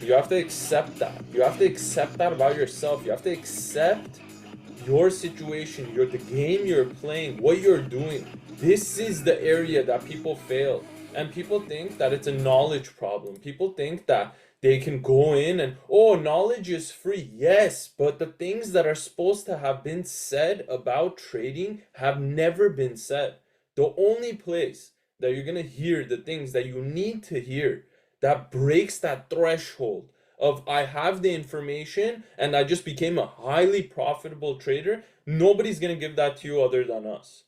You have to accept that. You have to accept that about yourself. You have to accept your situation, the game you're playing, what you're doing. This is the area that people fail. And people think that it's a knowledge problem. People think that they can go in and, oh, knowledge is free. Yes, but the things that are supposed to have been said about trading have never been said. The only place that you're going to hear the things that you need to hear that breaks that threshold of I have the information and I just became a highly profitable trader, nobody's going to give that to you other than us.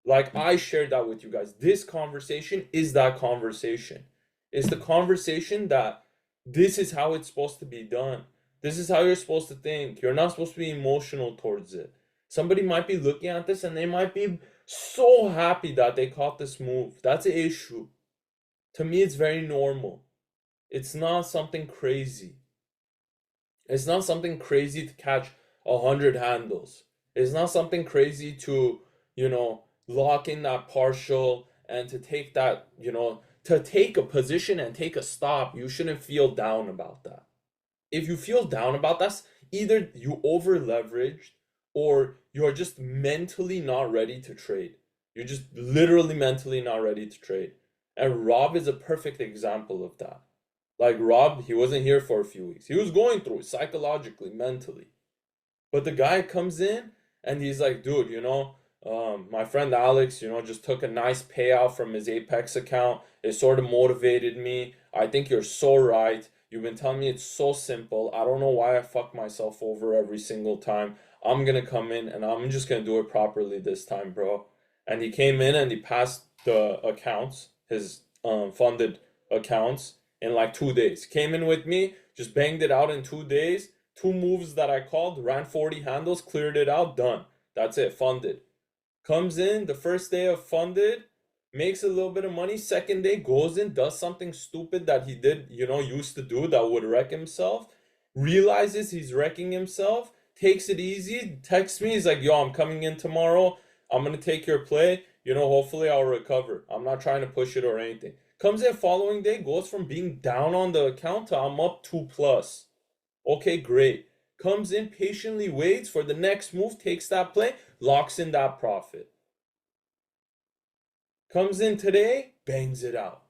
Like I shared that with you guys. This conversation is that conversation. It's the conversation that this is how it's supposed to be done. This is how you're supposed to think. You're not supposed to be emotional towards it. Somebody might be looking at this and they might be so happy that they caught this move. That's an issue. To me, it's very normal. It's not something crazy. It's not something crazy to catch 100 handles. It's not something crazy to, lock in that partial and to take that, to take a position and take a stop. You shouldn't feel down about that. If you feel down about that, either you over leveraged or you're just mentally not ready to trade. You're just literally mentally not ready to trade. And Rob is a perfect example of that. Like Rob, he wasn't here for a few weeks. He was going through it psychologically, mentally. But the guy comes in and he's like, dude, my friend Alex, just took a nice payout from his Apex account. It sort of motivated me. I think you're so right. You've been telling me it's so simple. I don't know why I fuck myself over every single time. I'm gonna come in and I'm just gonna do it properly this time, bro. And he came in and he passed the accounts, his funded accounts, in like 2 days. Came in with me, just banged it out in 2 days. 2 moves that I called, ran 40 handles, cleared it out, done. That's it, funded. Comes in the first day of funded, makes a little bit of money. Second day, goes in, does something stupid that he did, used to do that would wreck himself. Realizes he's wrecking himself, takes it easy, texts me. He's like, yo, I'm coming in tomorrow. I'm going to take your play. Hopefully I'll recover. I'm not trying to push it or anything. Comes in following day, goes from being down on the account to I'm up 2+. Okay, great. Comes in, patiently waits for the next move, takes that play, locks in that profit. Comes in today, bangs it out.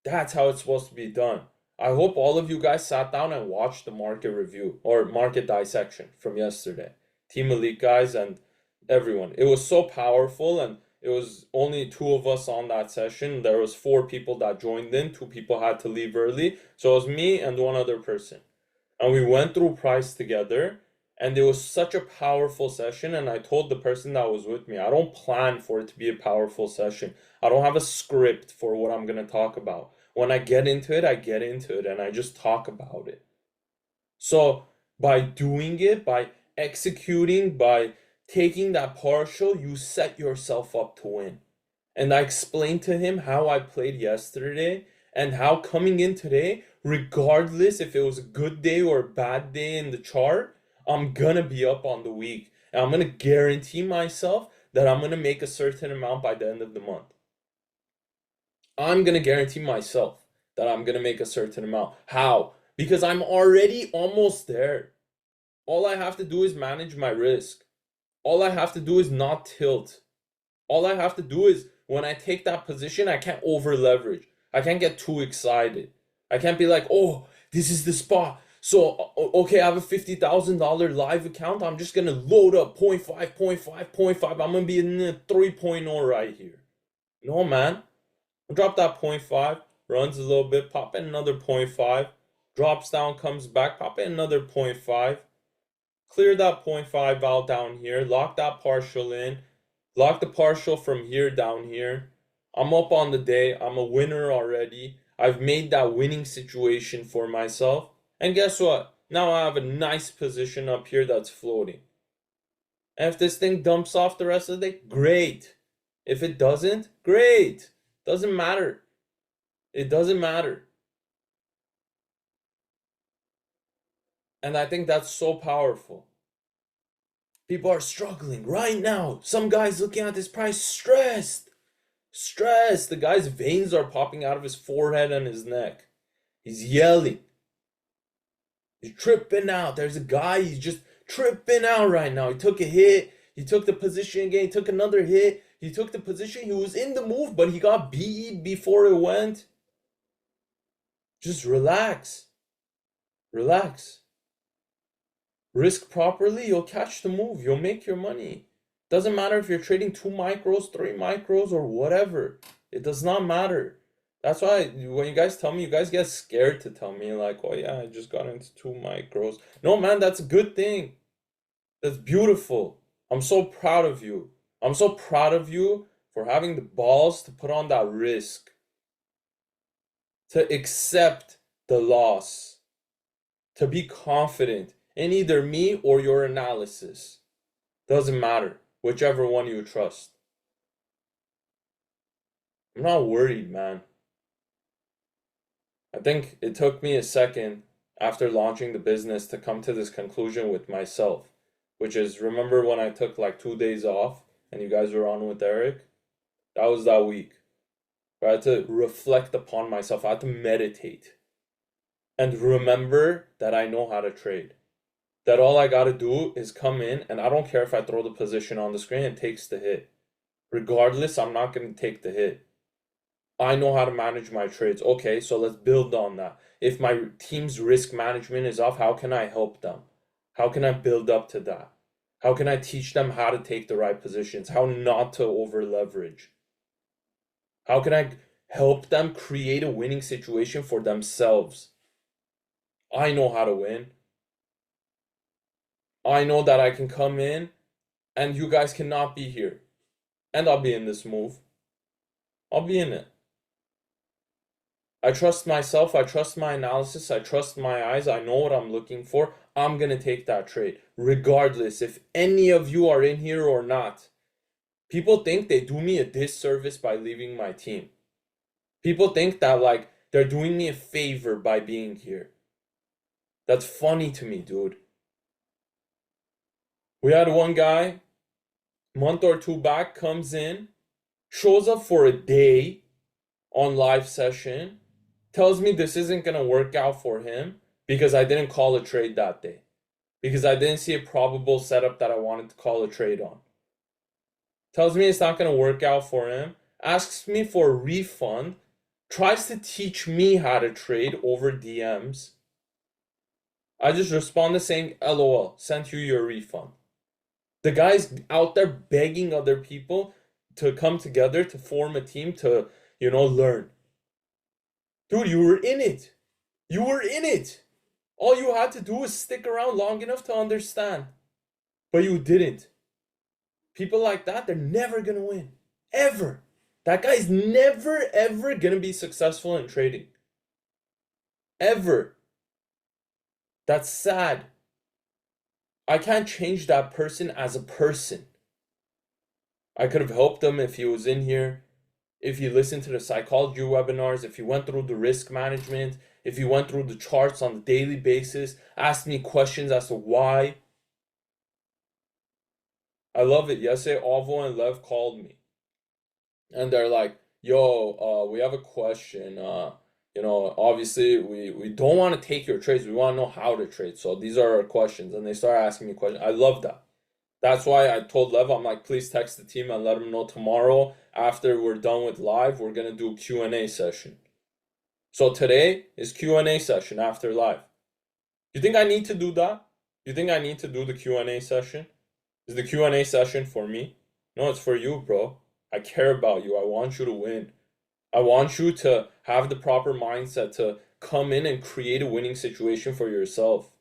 That's how it's supposed to be done. I hope all of you guys sat down and watched the market review or market dissection from yesterday. Team Elite guys and everyone. It was so powerful, and it was only 2 of us on that session. There was 4 people that joined in. 2 people had to leave early. So it was me and one other person. And we went through price together, and it was such a powerful session. And I told the person that was with me, I don't plan for it to be a powerful session. I don't have a script for what I'm going to talk about. When I get into it, I get into it and I just talk about it. So by doing it, by executing, by taking that partial, you set yourself up to win. And I explained to him how I played yesterday and how coming in today, regardless if it was a good day or a bad day in the chart, I'm gonna be up on the week. And I'm gonna guarantee myself that I'm gonna make a certain amount by the end of the month. I'm gonna guarantee myself that I'm gonna make a certain amount. How? Because I'm already almost there. All I have to do is manage my risk. All I have to do is not tilt. All I have to do is when I take that position, I can't over leverage. I can't get too excited. I can't be like, oh, this is the spot. So, okay, I have a $50,000 live account. I'm just going to load up 0.5, 0.5, 0.5. I'm going to be in the 3.0 right here. No, man. Drop that 0.5, runs a little bit, pop in another 0.5, drops down, comes back, pop in another 0.5, clear that 0.5 out down here, lock that partial in, lock the partial from here down here. I'm up on the day. I'm a winner already. I've made that winning situation for myself. And guess what? Now I have a nice position up here that's floating. And if this thing dumps off the rest of the day, great. If it doesn't, great. Doesn't matter. It doesn't matter. And I think that's so powerful. People are struggling right now. Some guy's looking at this price stressed. Stressed. The guy's veins are popping out of his forehead and his neck. He's yelling. He's tripping out. There's a guy, he's just tripping out right now. He took a hit. He took the position again. He took another hit. He took the position. He was in the move, but he got beat before it went. Just relax. Relax. Risk properly, you'll catch the move. You'll make your money. Doesn't matter if you're trading 2 micros, 3 micros, or whatever. It does not matter. That's why when you guys tell me, you guys get scared to tell me, like, oh yeah, I just got into 2 micros. No, man, that's a good thing. That's beautiful. I'm so proud of you. I'm so proud of you for having the balls to put on that risk, to accept the loss, to be confident in either me or your analysis. Doesn't matter, whichever one you trust. I'm not worried, man. I think it took me a second after launching the business to come to this conclusion with myself, which is, remember when I took like 2 days off and you guys were on with Eric? That was that week. I had to reflect upon myself. I had to meditate and remember that I know how to trade. That all I gotta do is come in, and I don't care if I throw the position on the screen, it takes the hit. Regardless, I'm not gonna take the hit. I know how to manage my trades. Okay, so let's build on that. If my team's risk management is off, how can I help them? How can I build up to that? How can I teach them how to take the right positions? How not to over leverage? How can I help them create a winning situation for themselves? I know how to win. I know that I can come in and you guys cannot be here. And I'll be in this move. I'll be in it. I trust myself. I trust my analysis. I trust my eyes. I know what I'm looking for. I'm going to take that trade. Regardless if any of you are in here or not. People think they do me a disservice by leaving my team. People think that like they're doing me a favor by being here. That's funny to me, dude. We had one guy, month or two back, comes in, shows up for a day on live session, tells me this isn't going to work out for him because I didn't call a trade that day. Because I didn't see a probable setup that I wanted to call a trade on. Tells me it's not going to work out for him, asks me for a refund, tries to teach me how to trade over DMs. I just responded saying, LOL, sent you your refund. The guy's out there begging other people to come together to form a team to, learn. Dude, you were in it. You were in it. All you had to do was stick around long enough to understand. But you didn't. People like that, they're never going to win. Ever. That guy's never, ever going to be successful in trading. Ever. That's sad. I can't change that person as a person. I could have helped him if he was in here, if he listened to the psychology webinars, if he went through the risk management, if he went through the charts on a daily basis, asked me questions as to why. I love it. Yesterday, Ovo and Lev called me. And they're like, yo, we have a question. Obviously, we don't want to take your trades. We want to know how to trade. So these are our questions. And they start asking me questions. I love that. That's why I told Lev, I'm like, please text the team and let them know tomorrow after we're done with live, we're going to do a Q&A session. So today is Q&A session after live. You think I need to do that? You think I need to do the Q&A session? Is the Q&A session for me? No, it's for you, bro. I care about you. I want you to win. I want you to have the proper mindset to come in and create a winning situation for yourself.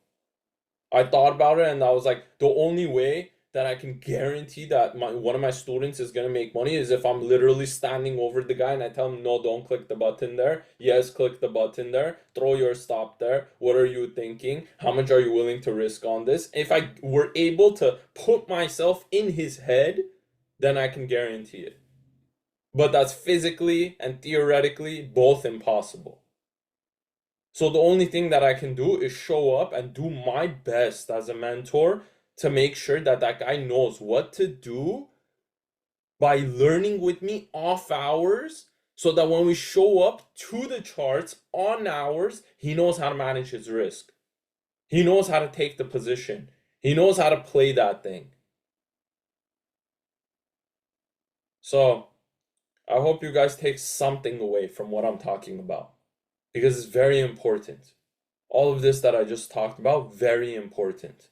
I thought about it and I was like, the only way that I can guarantee that one of my students is going to make money is if I'm literally standing over the guy and I tell him, no, don't click the button there. Yes, click the button there. Throw your stop there. What are you thinking? How much are you willing to risk on this? If I were able to put myself in his head, then I can guarantee it. But that's physically and theoretically both impossible. So the only thing that I can do is show up and do my best as a mentor to make sure that that guy knows what to do by learning with me off hours, so that when we show up to the charts on hours, he knows how to manage his risk. He knows how to take the position. He knows how to play that thing. So I hope you guys take something away from what I'm talking about, because it's very important. All of this that I just talked about, very important.